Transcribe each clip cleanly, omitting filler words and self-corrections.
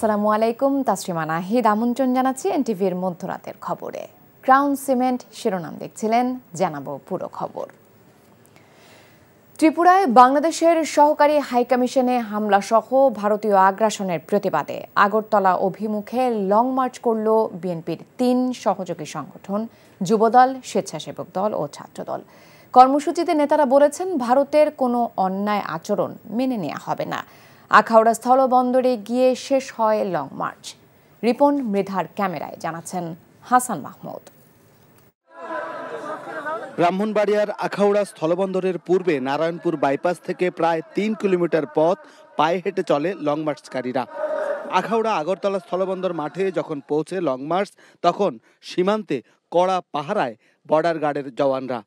আসসালামু আলাইকুম, তাসরিমা নাহিদ আমন্ত্রণ জানাচ্ছি এনটিভির মধ্যরাতের খবরে। ক্রাউন সিমেন্ট শিরোনাম দেখছিলেন, জানাবো পুরো খবর। ত্রিপুরায় বাংলাদেশের সহকারী হাইকমিশনে হামলা সহ ভারতীয় আগ্রাসনের প্রতিবাদে আগরতলা অভিমুখে লং মার্চ করল বিএনপির ৩ সহযোগী সংগঠন, যুবদল, স্বেচ্ছাসেবক দল ও ছাত্রদল। কর্মসূচিতে নেতারা বলেছেন, ভারতের কোনো অন্যায় আচরণ মেনে নেওয়া হবে না। আখাউড়া স্থলবন্দরে গিয়ে শেষ হয় লং মার্চ। রিপন মৃধার ক্যামেরায় জানাচ্ছেন হাসান মাহমুদ। ব্রাহ্মণবাড়িয়ার আখাউড়া স্থলবন্দরের পূর্বে নারায়ণপুর বাইপাস থেকে প্রায় ৩ কিলোমিটার পথ পায়ে হেঁটে চলে লং মার্চকারীরা। আখাউড়া আগরতলা স্থলবন্দর মাঠে যখন পৌঁছে লং মার্চ, তখন সীমান্তে কড়া পাহারায় বর্ডার গার্ডের জওয়ানরা।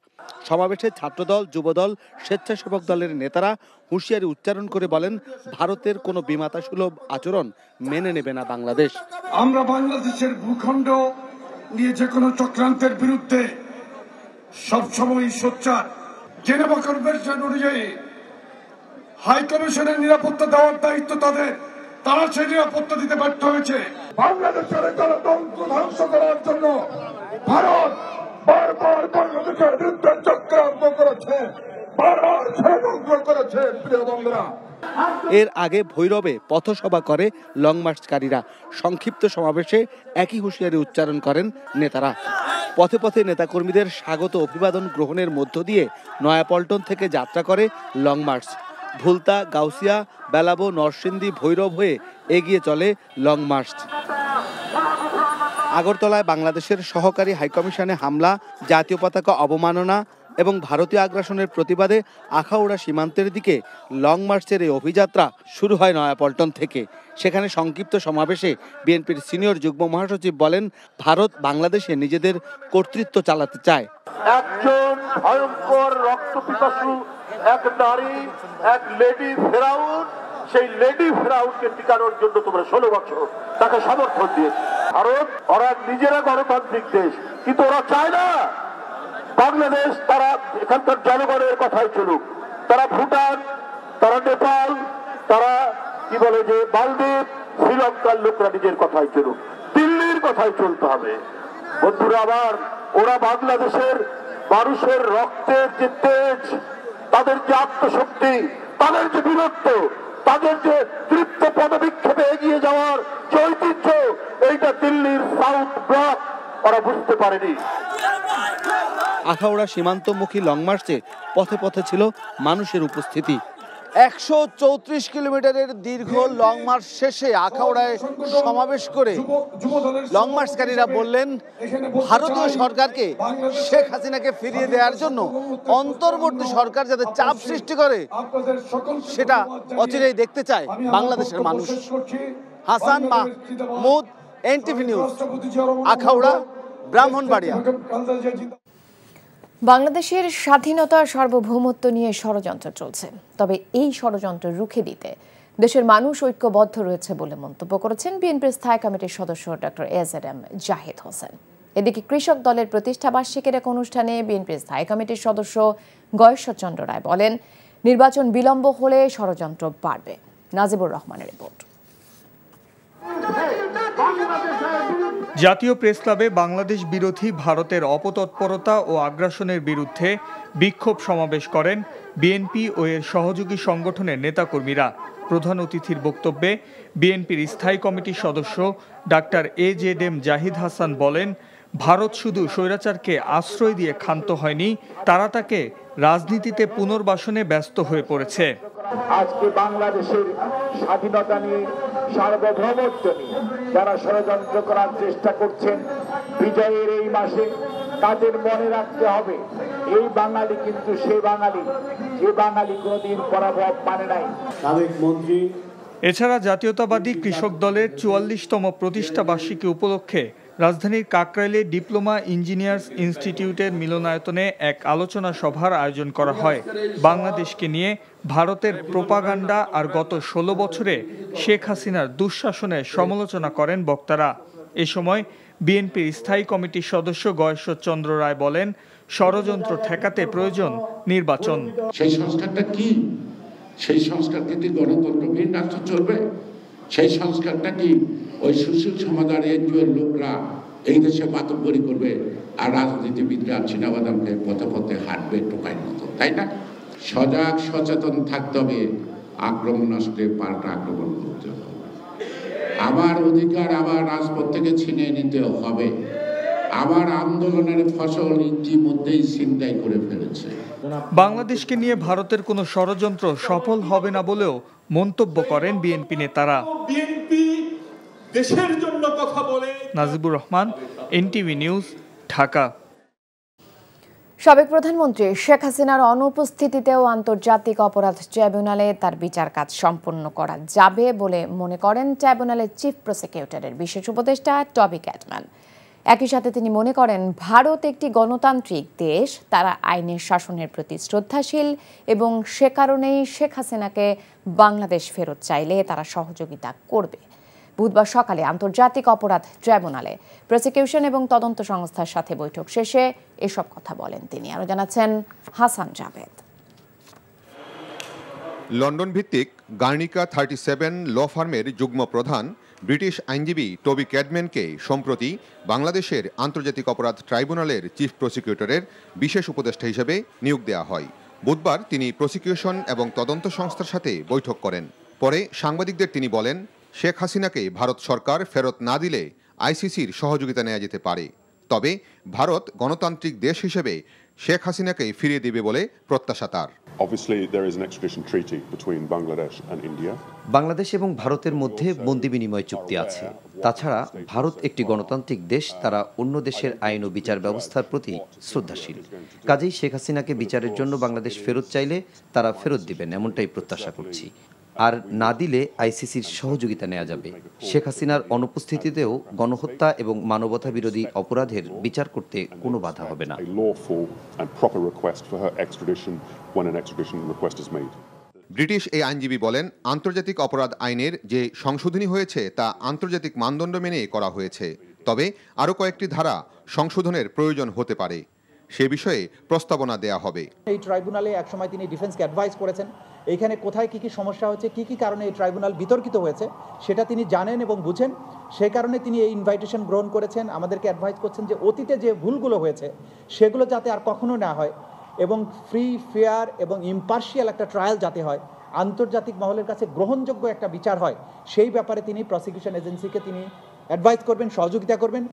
সমাবেশে ছাত্রদল, যুবদল, স্বেচ্ছাসেবক দলের নেতারা হুঁশিয়ারি উচ্চারণ করে বলেন, ভারতের কোনো বিমাতা সুলভ আচরণ মেনে নেবে না বাংলাদেশ। আমরা বাংলাদেশের ভূখণ্ড নিয়ে যে কোনো চক্রান্তের বিরুদ্ধে সবসময় সোচ্চার। জেনেভা কনভেনশন অনুযায়ী হাই কমিশনের নিরাপত্তা দেওয়ার দায়িত্ব তাদের, তারা সেই নিরাপত্তা দিতে ব্যর্থ হয়েছে। বাংলাদেশের গণতন্ত্র ধ্বংস করার জন্য ভারত বারবার বাংলাদেশের বিরুদ্ধে চক্রান্ত করেছে, বারবার ষড়যন্ত্র করেছে। প্রিয় বন্ধুরা, এর আগে ভৈরবে পথসভা করে লং মার্চকারীরা। সংক্ষিপ্ত সমাবেশে একই হুঁশিয়ারি উচ্চারণ করেন নেতারা। পথে পথে নেতাকর্মীদের স্বাগত অভিবাদন গ্রহণের মধ্য দিয়ে নয়াপল্টন থেকে যাত্রা করে লং মার্চ। ভুলতা, গাউসিয়া, বেলাবো, নরসিংদী, ভৈরব হয়ে এগিয়ে চলে লং মার্চ। আগরতলায় বাংলাদেশের সহকারী হাইকমিশনে হামলা, জাতীয় পতাকা অবমাননা এবং ভারতীয় আগ্রাসনের প্রতিবাদে আখাউড়া সীমান্তের দিকে লং মার্চের এই অভিযাত্রা শুরু হয় নয়াপল্টন থেকে। সেখানে সংক্ষিপ্ত সমাবেশে বিএনপির সিনিয়র যুগ্ম মহাসচিব বলেন, ভারত বাংলাদেশে নিজেদের কর্তৃত্ব চালাতে চায়। একজন ভয়ঙ্কর রক্তপিপাসু এক নারী, এক লেডি ফেরাউন, সেই লেডি ফেরাউনকে টিকানোর জন্য তোমরা 16 বছর তাকে সমর্থন দিয়েছে। ভারত, ওরা নিজেরা গণতান্ত্রিক দেশ, কিন্তু ওরা চায় না বাংলাদেশ, তারা এখানকার জনগণের কথাই চলুক। তারা ভুটান, তারা নেপাল, তারা কি বলে যে মালদ্বীপ, শ্রীলঙ্কার লোকরা নিজের কথাই চলুক, দিল্লির কথাই চলতে হবে। বন্ধুরা আবার, ওরা বাংলাদেশের মানুষের রক্তের যে তেজ, তাদের যে আত্মশক্তি, তাদের যে বীরত্ব, তাদের যে তৃপ্ত পদবিক্ষেপে এগিয়ে যাওয়ার যে ঐতিহ্য, এইটা দিল্লির সাউথ ব্লক ওরা বুঝতে পারেনি। আখাউড়া সীমান্তমুখী লং মার্চে পথে পথে ছিল মানুষের উপস্থিতি। 134 কিলোমিটারের দীর্ঘ লং মার্চ শেষে আখাউড়ায় সমাবেশ করে লং মার্চকারীরা বললেন, ভারতীয় সরকারকে, শেখ হাসিনাকে ফিরিয়ে দেওয়ার জন্য অন্তর্বর্তী সরকার যাতে চাপ সৃষ্টি করে, সেটা অচিরেই দেখতে চায় বাংলাদেশের মানুষ। Hasan Mahmud, NTV news, Akhaura, Brahmanbaria. বাংলাদেশের স্বাধীনতা সার্বভৌমত্ব নিয়ে ষড়যন্ত্র চলছে, তবে এই ষড়যন্ত্র রুখে দিতে দেশের মানুষ ঐক্যবদ্ধ রয়েছে বলে মন্তব্য করেছেন বিএনপির স্থায়ী কমিটির সদস্য ডক্টর এজেডএম জাহিদ হোসেন। এদিকে কৃষক দলের প্রতিষ্ঠা বার্ষিকীর এক অনুষ্ঠানে বিএনপির স্থায়ী কমিটির সদস্য গয়েশ্বরচন্দ্র রায় বলেন, নির্বাচন বিলম্ব হলে ষড়যন্ত্র বাড়বে। নাজিবুর রহমানের রিপোর্ট। জাতীয় প্রেস ক্লাবে বাংলাদেশ বিরোধী ভারতের অপতৎপরতা ও আগ্রাসনের বিরুদ্ধে বিক্ষোভ সমাবেশ করেন বিএনপি ও এর সহযোগী সংগঠনের নেতাকর্মীরা। প্রধান অতিথির বক্তব্যে বিএনপির স্থায়ী কমিটির সদস্য ডাক্তার এজেডএম জাহিদ হাসান বলেন, ভারত শুধু স্বৈরাচারকে আশ্রয় দিয়ে ক্ষান্ত হয়নি, তারা তাকে রাজনীতিতে পুনর্বাসনে ব্যস্ত হয়ে পড়েছে। আজকে বাংলাদেশের স্বাধীনতা নিয়ে, সার্বভৌমত্ব নিয়ে যারা ষড়যন্ত্র করার চেষ্টা করছেন, বিজয়ের এই মাসে তাদের মনে রাখতে হবে, এই বাঙালি কিন্তু সে বাঙালি যে বাঙালি কোনোদিন পরাভব মানে নাই। সাবেক মন্ত্রী। এছাড়া জাতীয়তাবাদী কৃষক দলের 44তম প্রতিষ্ঠা বার্ষিকী উপলক্ষে রাজধানীর কাকরাইলে ডিপ্লোমা ইঞ্জিনিয়ার্স ইনস্টিটিউটের মিলনায়তনে এক আলোচনা সভার আয়োজন করা হয়। বাংলাদেশকে নিয়ে ভারতের প্রোপাগান্ডা আর গত 16 বছরে শেখ হাসিনার দুঃশাসনের সমালোচনা করেন বক্তারা। এ সময় বিএনপির স্থায়ী কমিটির সদস্য গয়েশ্বরচন্দ্র রায় বলেন, ষড়যন্ত্র ঠেকাতে প্রয়োজন নির্বাচন। সেই সংস্কারটা কি? সেই সংস্কার কিন্তু গণতন্ত্রবিহীন রাষ্ট্র চলবে, সেই সংস্কারটা কি ওই সুশীল সমাজের এনজিওর লোকরা এই দেশে মাতব্বরি করবে আর রাজনীতিবিদরা চিনাবাদামকে পথে পথে হাঁটবে টোকাইয়ের মতো, তাই না? সজাগ সচেতন থাকতে হবে, আক্রমণ আসলে পাল্টা আক্রমণ করতে হবে। আবার অধিকার আবার রাজপথ থেকে ছিনিয়ে নিতে হবে। আবার আন্দোলনের ফসল ইতিমধ্যেই ছিনতাই করে ফেলেছে। বাংলাদেশকে নিয়ে ভারতের কোনো ষড়যন্ত্র সফল হবে না বলেও মন্তব্য করেন বিএনপি নেতারা। বিএনপি দেশের জন্য কথা বলে। Najibur Rahman, NTV news, Dhaka. সাবেক প্রধানমন্ত্রী শেখ হাসিনার অনুপস্থিতিতেও আন্তর্জাতিক অপরাধ ট্রাইব্যুনালে তার বিচার কাজ সম্পন্ন করা যাবে বলে মনে করেন ট্রাইব্যুনালের চিফ প্রসিকিউটরের বিশেষ উপদেষ্টা টবি ক্যাটম্যান। একই সাথে তিনি মনে করেন ভারত একটি গণতান্ত্রিক দেশ, তারা আইনের শাসনের প্রতি শ্রদ্ধাশীল এবং সে কারণেই শেখ হাসিনাকে বাংলাদেশ ফেরত চাইলে তারা সহযোগিতা করবে। বুধবার সকালে আন্তর্জাতিক অপরাধ ট্রাইব্যুনালে প্রসিকিউশন এবং তদন্ত সংস্থার সাথে বৈঠক শেষে এসব কথা বলেন তিনি। আরও জানাচ্ছেন হাসান জাভেদ। লন্ডন ভিত্তিক গার্নিকা 37 ল ফার্মের যুগ্ম প্রধান ব্রিটিশ আইনজীবী টবি ক্যাটম্যানকে সম্প্রতি বাংলাদেশের আন্তর্জাতিক অপরাধ ট্রাইব্যুনালের চিফ প্রসিকিউটরের বিশেষ উপদেষ্টা হিসেবে নিয়োগ দেওয়া হয়। বুধবার তিনি প্রসিকিউশন এবং তদন্ত সংস্থার সাথে বৈঠক করেন। পরে সাংবাদিকদের তিনি বলেন, শেখ হাসিনাকে ভারত সরকার ফেরত না দিলে আইসিসির সহযোগিতা নেওয়া যেতে পারে, তবে ভারত গণতান্ত্রিক দেশ হিসেবে শেখ হাসিনাকে ফিরিয়ে দেবে বলে প্রত্যাশা তার। বাংলাদেশ এবং ভারতের মধ্যে বন্দি বিনিময় চুক্তি আছে। তাছাড়া ভারত একটি গণতান্ত্রিক দেশ, তারা অন্য দেশের আইন ও বিচার ব্যবস্থার প্রতি শ্রদ্ধাশীল। কাজেই শেখ হাসিনাকে বিচারের জন্য বাংলাদেশ ফেরত চাইলে তারা ফেরত দিবেন, এমনটাই প্রত্যাশা করছি। আর না দিলে আইসিসির সহযোগিতা নেওয়া যাবে। শেখ হাসিনার অনুপস্থিতিতেও গণহত্যা এবং মানবতা বিরোধী অপরাধের বিচার করতে কোনো বাধা হবে না। ব্রিটিশ এই আইনজীবী বলেন, আন্তর্জাতিক অপরাধ আইনের যে সংশোধনী হয়েছে তা আন্তর্জাতিক মানদণ্ড মেনে করা হয়েছে, তবে আরও কয়েকটি ধারা সংশোধনের প্রয়োজন হতে পারে। সে বিষয়ে প্রস্তাবনা দেয়া হবে। এই ট্রাইব্যুনালে একসময় তিনি ডিফেন্সকে অ্যাডভাইস করেছেন, এইখানে কোথায় কি সমস্যা হচ্ছে, কি কারণে এই ট্রাইব্যুনাল বিতর্কিত হয়েছে সেটা তিনি জানেন এবং বুঝেন। সেই কারণে তিনি এই ইনভাইটেশন গ্রহণ করেছেন, আমাদেরকে অ্যাডভাইস করছেন যে অতীতে যে ভুলগুলো হয়েছে সেগুলো যাতে আর কখনো না হয় এবং ফ্রি, ফেয়ার এবং ইম্পার্শিয়াল একটা ট্রায়াল যাতে হয়, আন্তর্জাতিক মহলের কাছে গ্রহণযোগ্য একটা বিচার হয়, সেই ব্যাপারে তিনি প্রসিকিউশন এজেন্সিকে তিনি অ্যাডভাইস করবেন, সহযোগিতা করবেন।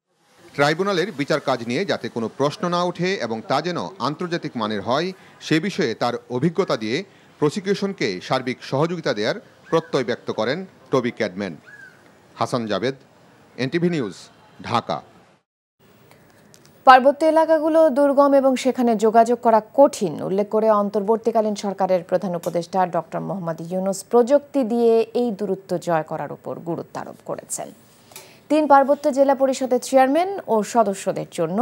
ট্রাইব্যুনালের বিচার কাজ নিয়ে যাতে কোনো প্রশ্ন না ওঠে এবং তা যেন আন্তর্জাতিক মানের হয় সে বিষয়ে তার অভিজ্ঞতা দিয়ে প্রসিকিউশনকে সার্বিক সহযোগিতা দেওয়ার প্রত্যয় ব্যক্ত করেন Toby Cadman. Hasan Javed, NTV news, Dhaka. পার্বত্য এলাকাগুলো দুর্গম এবং সেখানে যোগাযোগ করা কঠিন উল্লেখ করে অন্তর্বর্তীকালীন সরকারের প্রধান উপদেষ্টা ডক্টর মোহাম্মদ ইউনূস প্রযুক্তি দিয়ে এই দূরত্ব জয় করার উপর গুরুত্ব আরোপ করেছেন। 3 পার্বত্য জেলা পরিষদের চেয়ারম্যান ও সদস্যদের জন্য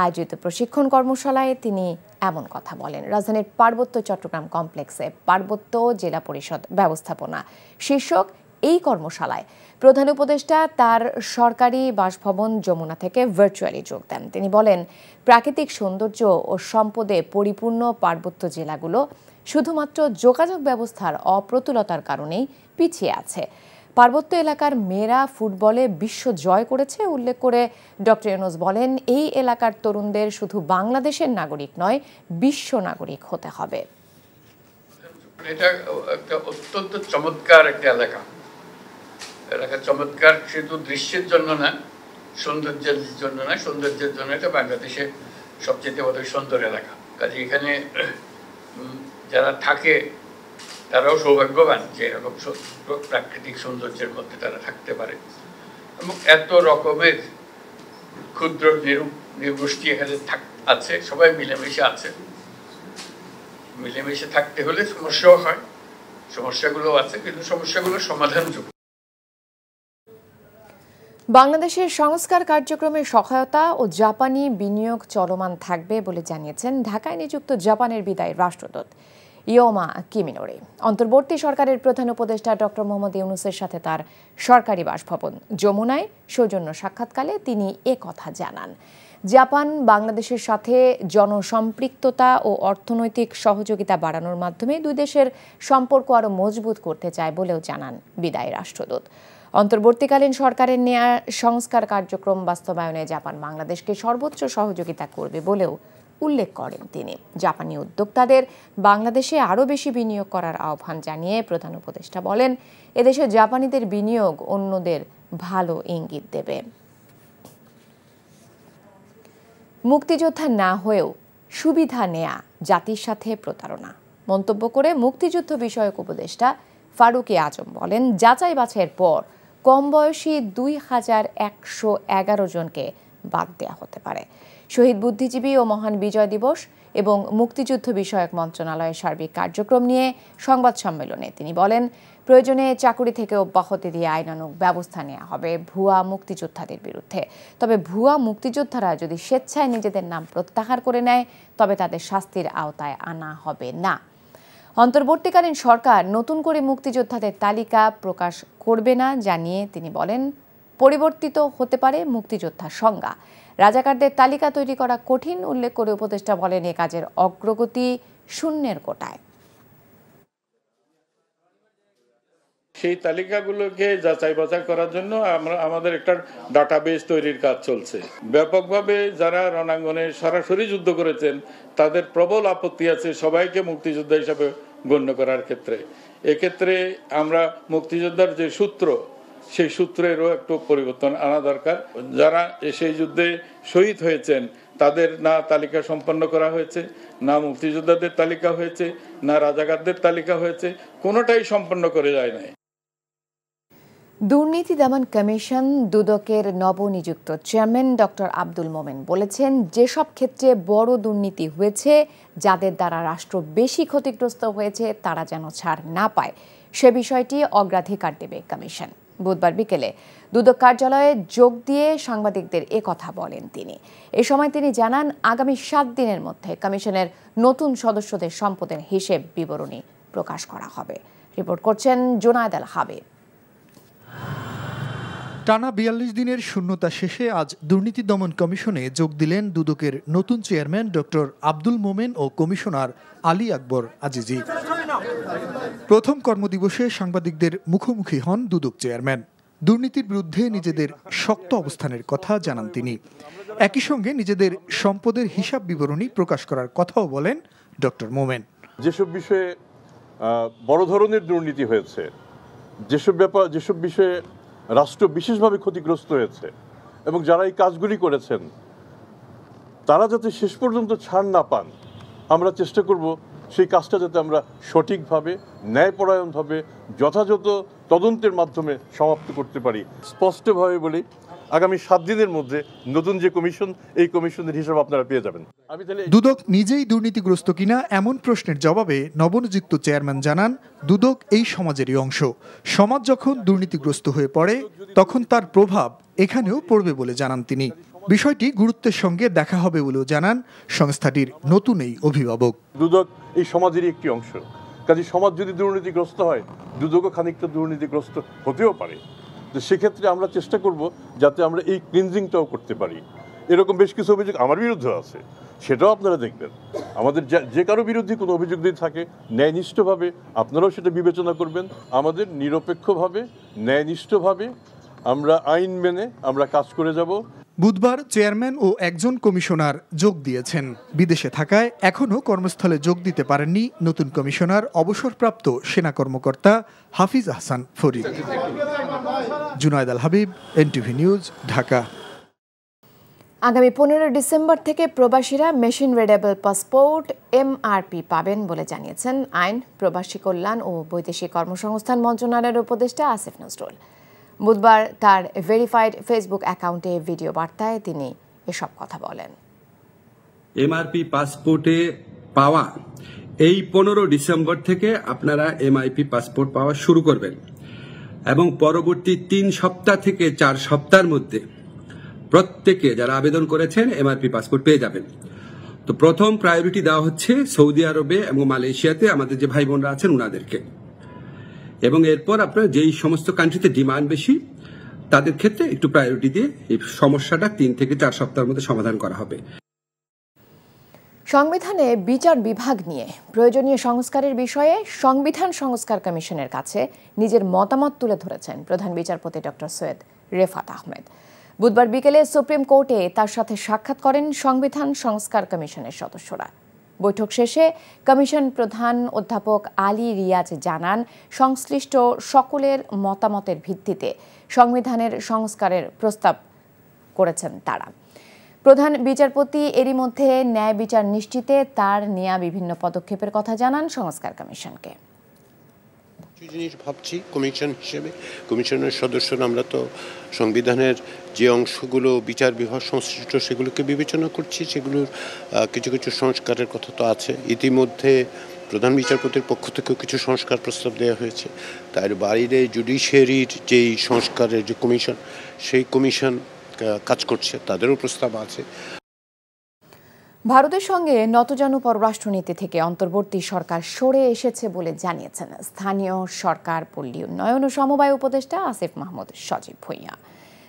আয়োজিত প্রশিক্ষণ কর্মশালায় তিনি এমন কথা বলেন। রাজধানীর পার্বত্য চট্টগ্রাম কমপ্লেক্সে পার্বত্য জেলা পরিষদ ব্যবস্থাপনা শীর্ষক এই কর্মশালায় প্রধান উপদেষ্টা তার সরকারি বাসভবন যমুনা থেকে ভার্চুয়ালি যোগ দেন। তিনি বলেন, প্রাকৃতিক সৌন্দর্য ও সম্পদে পরিপূর্ণ পার্বত্য জেলাগুলো শুধুমাত্র যোগাযোগ ব্যবস্থার অপ্রতুলতার কারণেই পিছিয়ে আছে। পার্বত্য এলাকার মেয়েরা ফুটবলে বিশ্ব জয় করেছে উল্লেখ করে ডক্টর ইউনূস বলেন, এই এলাকার তরুণদের শুধু বাংলাদেশের নাগরিক নয়, বিশ্ব নাগরিক হতে হবে। এটা একটা অত্যন্ত চমৎকার একটা এলাকা চমৎকার শুধু দৃশ্যের জন্য না, সৌন্দর্যের জন্য না, সৌন্দর্যের জন্য এটা বাংলাদেশের সবচেয়ে বড় সুন্দর এলাকা। কাজে এখানে যারা থাকে তারাও সৌভাগ্যবান যে এরকম প্রাকৃতিক সৌন্দর্যের মধ্যে তারা থাকতে পারে এবং এত রকমের ক্ষুদ্র নির্গোষ্ঠী এখানে আছে, সবাই মিলেমিশে আছে। মিলেমিশে থাকতে হলে সমস্যাও হয়, সমস্যাগুলো আছে, কিন্তু সমস্যাগুলো সমাধানযোগ্য। বাংলাদেশের সংস্কার কার্যক্রমে সহায়তা ও জাপানি বিনিয়োগ চলমান থাকবে বলে জানিয়েছেন ঢাকায় নিযুক্ত জাপানের বিদায়ী রাষ্ট্রদূত ইয়োমা কিমিনোরি। অন্তর্বর্তী সরকারের প্রধান উপদেষ্টা ডক্টর মোহাম্মদ ইউনূসের সাথে তার সরকারি বাসভবন যমুনায় সৌজন্য সাক্ষাৎকালে তিনি কথা জানান। জাপান বাংলাদেশের সাথে জনসম্পৃক্ততা ও অর্থনৈতিক সহযোগিতা বাড়ানোর মাধ্যমে দুই দেশের সম্পর্ক আরও মজবুত করতে চায় বলেও জানান বিদায়ী রাষ্ট্রদূত। অন্তর্বর্তীকালীন সরকারের নেয়া সংস্কার কার্যক্রম বাস্তবায়নে জাপান বাংলাদেশকে সর্বোচ্চ সহযোগিতা করবে বলেও উল্লেখ করেন তিনি। জাপানি উদ্যোক্তাদের বাংলাদেশে আরও বেশি বিনিয়োগ করার আহ্বান জানিয়ে প্রধান উপদেষ্টা বলেন, এদেশে জাপানিদের বিনিয়োগ অন্যদের ভালো ইঙ্গিত দেবে। মুক্তিযোদ্ধা না হয়েও সুবিধা নেয়া জাতির সাথে প্রতারণা মন্তব্য করে মুক্তিযুদ্ধ বিষয়ক উপদেষ্টা ফারুক আজম বলেন, যাচাই বাছাইয়ের পর কম বয়সী 2111 জনকে বাদ দেওয়া হতে পারে। শহীদ বুদ্ধিজীবী ও মহান বিজয় দিবস এবং মুক্তিযুদ্ধ বিষয়ক মন্ত্রণালয়ের সার্বিক কার্যক্রম নিয়ে সংবাদ সম্মেলনে তিনি বলেন, প্রয়োজনে চাকুরি থেকে অব্যাহতি দিয়ে আইনানুগ ব্যবস্থা নেওয়া হবে ভুয়া মুক্তিযোদ্ধাদের বিরুদ্ধে। তবে ভুয়া মুক্তিযোদ্ধারা যদি স্বেচ্ছায় নিজেদের নাম প্রত্যাহার করে নেয় তবে তাদের শাস্তির আওতায় আনা হবে না। অন্তর্বর্তীকালীন সরকার নতুন করে মুক্তিযোদ্ধাদের তালিকা প্রকাশ করবে না জানিয়ে তিনি বলেন, পরিবর্তিত হতে পারে মুক্তিযোদ্ধার সংজ্ঞা। রাজাকারদের তালিকা তৈরি করা কঠিন উল্লেখ করে উপদেষ্টা বলেন, এ কাজের অগ্রগতি শূন্যের কোটায়। সেই তালিকাগুলোকে যাচাই বাছাই করার জন্য আমাদের একটা ডাটাবেস তৈরির কাজ চলছে। ব্যাপকভাবে যারা রণাঙ্গনে সরাসরি যুদ্ধ করেছেন তাদের প্রবল আপত্তি আছে সবাইকে মুক্তিযোদ্ধা হিসাবে গণ্য করার ক্ষেত্রে। এক্ষেত্রে আমরা মুক্তিযোদ্ধার যে সূত্র, সেই সূত্রেরও একটু পরিবর্তন আনা দরকার। যারা সেই যুদ্ধে শহীদ হয়েছেন তাদের না তালিকা সম্পন্ন করা হয়েছে, না মুক্তিযোদ্ধাদের তালিকা হয়েছে, না রাজাকারদের তালিকা হয়েছে, কোনোটাই সম্পন্ন করে যায় নাই। দুর্নীতি দমন কমিশন দুদকের নবনিযুক্ত চেয়ারম্যান ডক্টর আব্দুল মোমেন বলেছেন, যেসব ক্ষেত্রে বড় দুর্নীতি হয়েছে, যাদের দ্বারা রাষ্ট্র বেশি ক্ষতিগ্রস্ত হয়েছে, তারা যেন ছাড় না পায় সে বিষয়টি অগ্রাধিকার দেবে কমিশন। বুধবার বিকেলে দুদক কার্যালয়ে যোগ দিয়ে সাংবাদিকদের কথা বলেন তিনি। এ সময় তিনি জানান, আগামী 7 দিনের মধ্যে কমিশনের নতুন সদস্যদের সম্পদের হিসেব বিবরণী প্রকাশ করা হবে। রিপোর্ট করছেন জুনায়েদ আল হাবিব। টানা 42 দিনের শূন্যতা শেষে আজ দুর্নীতি দমন কমিশনে যোগ দিলেন দুদকের নতুন চেয়ারম্যান ডক্টর আব্দুল মোমেন ও কমিশনার আলী আকবর আজিজি। প্রথম কর্মদিবসে সাংবাদিকদের মুখোমুখি হন দুদক চেয়ারম্যান। দুর্নীতির বিরুদ্ধে নিজেদের শক্ত অবস্থানের কথা জানান তিনি। একই সঙ্গে নিজেদের সম্পদের হিসাব বিবরণী প্রকাশ করার কথাও বলেন ডক্টর মোমেন। যেসব বিষয়ে বড় ধরনের দুর্নীতি হয়েছে, যেসব বিষয়ে রাষ্ট্র বিশেষভাবে ক্ষতিগ্রস্ত হয়েছে এবং যারা এই কাজগুলি করেছেন তারা যাতে শেষ পর্যন্ত ছাড় না পান, আমরা চেষ্টা করব সেই কাজটা যাতে আমরা সঠিকভাবে, ন্যায়পরায়ণভাবে, যথাযথ তদন্তের মাধ্যমে সমাপ্ত করতে পারি। স্পষ্টভাবে বলি, আগামী 7 দিনের মধ্যে নতুন যে কমিশন, এই কমিশনের হিসাব আপনারা পেয়ে যাবেন। দুদক নিজেই দুর্নীতিগ্রস্ত কিনা এমন প্রশ্নের জবাবে নবনিযুক্ত চেয়ারম্যান জানান, দুদক এই সমাজেরই অংশ। সমাজ যখন দুর্নীতিগ্রস্ত হয়ে পড়ে তখন তার প্রভাব এখানেও পড়বে বলে জানান তিনি। বিষয়টি গুরুত্বের সঙ্গে দেখা হবে বলেও জানান সংস্থাটির নতুন এই অভিভাবক। দুদক এই সমাজেরই একটি অংশ, কাজে সমাজ যদি দুর্নীতিগ্রস্ত হয়, দুদকও খানিকটা দুর্নীতিগ্রস্ত হতেও পারে। তো সেক্ষেত্রে আমরা চেষ্টা করব যাতে আমরা এই ক্লিনজিংটাও করতে পারি। এরকম বেশ কিছু অভিযোগ আমার বিরুদ্ধে আছে, সেটাও আপনারা দেখবেন। আমাদের যে কারো বিরুদ্ধে কোনো অভিযোগ যদি থাকে, ন্যায়নিষ্ঠভাবে আপনারাও সেটা বিবেচনা করবেন। আমাদের নিরপেক্ষভাবে, ন্যায়নিষ্ঠভাবে আমরা আইন মেনে আমরা কাজ করে যাব। বুধবার চেয়ারম্যান ও একজন কমিশনার যোগ দিয়েছেন। বিদেশে থাকায় এখনও কর্মস্থলে যোগ দিতে পারেননি নতুন কমিশনার অবসরপ্রাপ্ত সেনা কর্মকর্তা হাফিজ আহসান ফরিদ। জুনায়েদ আল হাবিব, এনটিভি নিউজ, ঢাকা। আগামী 15 ডিসেম্বর থেকে প্রবাসীরা মেশিন রিডেবল পাসপোর্ট MRP পাবেন বলে জানিয়েছেন আইন, প্রবাসী কল্যাণ ও বৈদেশিক কর্মসংস্থান মন্ত্রণালয়ের উপদেষ্টা আসিফ নজরুল। বুধবার তার ভেরিফাইড ফেসবুক অ্যাকাউন্টে ভিডিও বার্তায় তিনি এসব কথা বলেন। MRP পাসপোর্টে পাওয়া এই 15 ডিসেম্বর থেকে আপনারা MIP পাসপোর্ট পাওয়া শুরু করবেন এবং পরবর্তী 3 সপ্তাহ থেকে 4 সপ্তাহের মধ্যে প্রত্যেকে যারা আবেদন করেছেন MRP পাসপোর্ট পেয়ে যাবেন। তো প্রথম প্রায়োরিটি দেওয়া হচ্ছে সৌদি আরবে এবং মালয়েশিয়াতে আমাদের যে ভাই বোনরা আছেন ওনাদেরকে, এবং এরপর আপনার যেই সমস্ত কান্ট্রিতে ডিমান্ড বেশি তাদের ক্ষেত্রে একটু প্রায়োরিটি দিয়ে এই সমস্যাটা 3 থেকে 4 সপ্তাহের মধ্যে সমাধান করা হবে। সংবিধানে বিচার বিভাগ নিয়ে প্রয়োজনীয় সংস্কারের বিষয়ে সংবিধান সংস্কার কমিশনের কাছে নিজের মতামত তুলে ধরেছেন প্রধান বিচারপতি ডক্টর সৈয়দ রেফাত আহমেদ। বুধবার বিকেলে সুপ্রিম কোর্টে তার সাথে সাক্ষাৎ করেন সংবিধান সংস্কার কমিশনের সদস্যরা। বৈঠক শেষে কমিশন প্রধান অধ্যাপক আলী রিয়াজ জানান, সংশ্লিষ্ট সকলের মতামতের ভিত্তিতে সংবিধানের সংস্কারের প্রস্তাব করেছেন তারা। প্রধান বিচারপতি এরই মধ্যে ন্যায় বিচার নিশ্চিতে তার নেয়া বিভিন্ন পদক্ষেপের কথা জানান সংস্কার কমিশনকে। জিনিস ভাবছি কমিশন হিসেবে, কমিশনের সদস্যরা আমরা তো সংবিধানের যে অংশগুলো বিচার বিভাগ সংশ্লিষ্ট সেগুলোকে বিবেচনা করছি, সেগুলোর কিছু কিছু সংস্কারের কথা তো আছে। ইতিমধ্যে প্রধান বিচারপতির পক্ষ থেকেও কিছু সংস্কার প্রস্তাব দেওয়া হয়েছে। তার বাইরে জুডিশিয়ারির যেই সংস্কারের যে কমিশন, সেই কমিশন কাজ করছে, তাদেরও প্রস্তাব আছে। ভারতের সঙ্গে নতজানু পররাষ্ট্রনীতি থেকে অন্তর্বর্তী সরকার সরে এসেছে বলে জানিয়েছেন স্থানীয় সরকার, পল্লী উন্নয়ন ও সমবায় উপদেষ্টা আসিফ মাহমুদ সজীব ভুঁইয়া।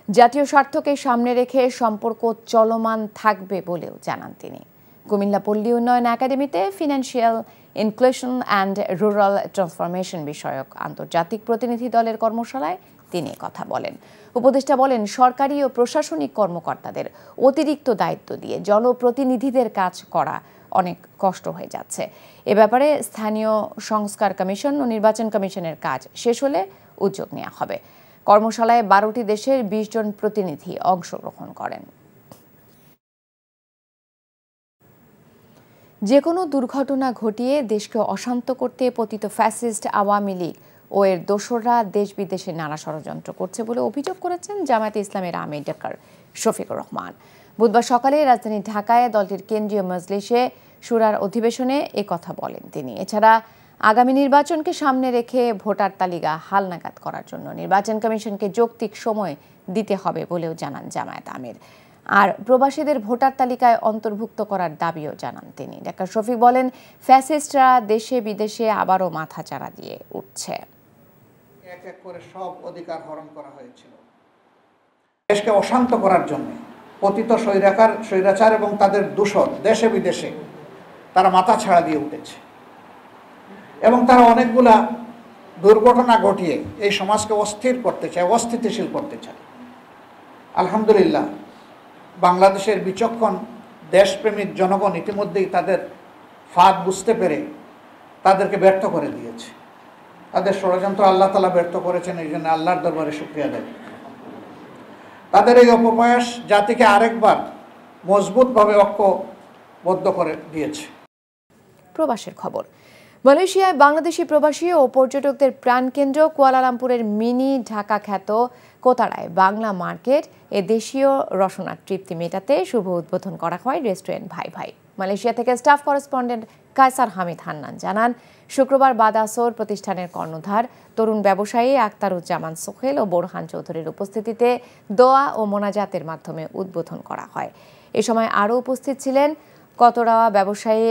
জাতীয় স্বার্থকে সামনে রেখে সম্পর্ক চলমান থাকবে বলেও জানান তিনি। কুমিল্লা পল্লী উন্নয়ন একাডেমিতে financial inclusion and rural transformation বিষয়ক আন্তর্জাতিক প্রতিনিধি দলের কর্মশালায় তিনি কথা বলেন। উপদেষ্টা বলেন, সরকারি ও প্রশাসনিক কর্মকর্তাদের অতিরিক্ত দায়িত্ব দিয়ে জনপ্রতিনিধিদের কাজ করা অনেক কষ্ট হয়ে যাচ্ছে। এ ব্যাপারে স্থানীয় সংস্কার কমিশন ও নির্বাচন কমিশনের কাজ শেষ হলে উদ্যোগ নেওয়া হবে। কর্মশালায় 12টি দেশের 20 জন প্রতিনিধি অংশগ্রহণ করেন। যে কোনো দুর্ঘটনা ঘটিয়ে দেশকে অশান্ত করতে পতিত ফ্যাসিস্ট আওয়ামী লীগ ও এর দোসররা দেশ বিদেশে নানা ষড়যন্ত্র করছে বলে অভিযোগ করেছেন জামায়াতে ইসলামের আমির ডক্টর শফিকুর রহমান। বুধবার সকালে রাজধানী ঢাকায় দলটির কেন্দ্রীয় মজলিসে শুরার অধিবেশনে কথা বলেন তিনি। এছাড়া আগামী নির্বাচনকে সামনে রেখে ভোটার তালিকা হালনাগাদ করার জন্য নির্বাচন কমিশনকে যৌক্তিক সময় দিতে হবে বলেও জানান জামায়াত আমির। আর প্রবাসীদের ভোটার তালিকায় অন্তর্ভুক্ত করার দাবিও জানান তিনি। ডক্টর শফিক বলেন, ফ্যাসিস্টরা দেশে বিদেশে আবারও মাথাচাড়া দিয়ে উঠছে। এক এক করে সব অধিকার হরণ করা হয়েছিল দেশকে অশান্ত করার জন্য। পতিত স্বৈরাচার এবং তাদের দূষণ দেশে বিদেশে তারা মাথা ছাড়া দিয়ে উঠেছে এবং তারা অনেকগুলা দুর্ঘটনা ঘটিয়ে এই সমাজকে অস্থির করতে চায়, অস্থিতিশীল করতে চায়। আলহামদুলিল্লাহ, বাংলাদেশের বিচক্ষণ দেশপ্রেমিক জনগণ ইতিমধ্যেই তাদের ফাঁদ বুঝতে পেরে তাদেরকে ব্যর্থ করে দিয়েছে। তাদের ষড়যন্ত্র আল্লাহ তাআলা ব্যর্থ করেছেন, এই জন্য আল্লাহর দরবারে শুকরিয়া আদায়। তাদের এই অপপ্রয়াস জাতিকে আরেকবার মজবুতভাবে ঐক্যবদ্ধ করে দিয়েছে। প্রবাসের খবর। মালয়েশিয়ায় বাংলাদেশি প্রবাসী ও পর্যটকদের প্রাণকেন্দ্র কুয়ালালামপুরের মিনি ঢাকা খ্যাত কোতারায় বাংলা মার্কেট এ দেশীয় রসনার তৃপ্তি মেটাতে শুভ উদ্বোধন করা হয় রেস্টুরেন্ট ভাই ভাই। মালয়েশিয়া থেকে স্টাফ করেসপন্ডেন্ট কায়সার হামিদ হান্নান জানান, শুক্রবার বাদ আসর প্রতিষ্ঠানের কর্ণধার তরুণ ব্যবসায়ী আক্তারুজ্জামান সোহেল ও বোরহান চৌধুরীর উপস্থিতিতে দোয়া ও মোনাজাতের মাধ্যমে উদ্বোধন করা হয়। এ সময় আরও উপস্থিত ছিলেন কতরাওয়া ব্যবসায়ী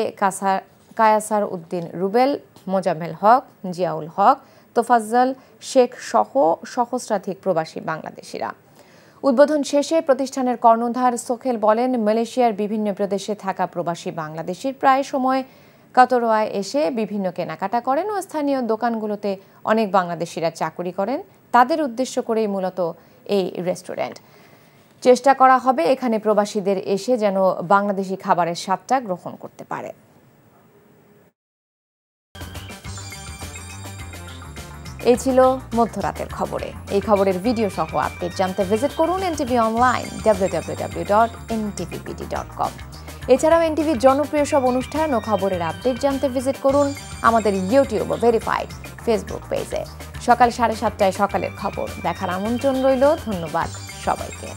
কায়াসার উদ্দিন রুবেল, মোজাম্মেল হক, জিয়াউল হক, তোফাজ্জল শেখ সহ সহস্রাধিক প্রবাসী বাংলাদেশিরা। উদ্বোধন শেষে প্রতিষ্ঠানের কর্ণধার সোহেল বলেন, মালয়েশিয়ার বিভিন্ন প্রদেশে থাকা প্রবাসী বাংলাদেশির প্রায় সময় কাতরোয়ায় এসে বিভিন্ন কেনাকাটা করেন ও স্থানীয় দোকানগুলোতে অনেক বাংলাদেশিরা চাকুরি করেন। তাদের উদ্দেশ্য করেই মূলত এই রেস্টুরেন্ট। চেষ্টা করা হবে এখানে প্রবাসীদের এসে যেন বাংলাদেশি খাবারের স্বাদটা গ্রহণ করতে পারে। এই ছিল মধ্যরাতের খবরে। এই খবরের ভিডিও সহ আপডেট জানতে ভিজিট করুন এনটিভি অনলাইন www.ntvpd.com। এছাড়াও এনটিভির জনপ্রিয় সব অনুষ্ঠান ও খবরের আপডেট জানতে ভিজিট করুন আমাদের ইউটিউব ও ভেরিফাইড ফেসবুক পেজে। সকাল 7:30টায় সকালের খবর দেখার আমন্ত্রণ রইল। ধন্যবাদ সবাইকে।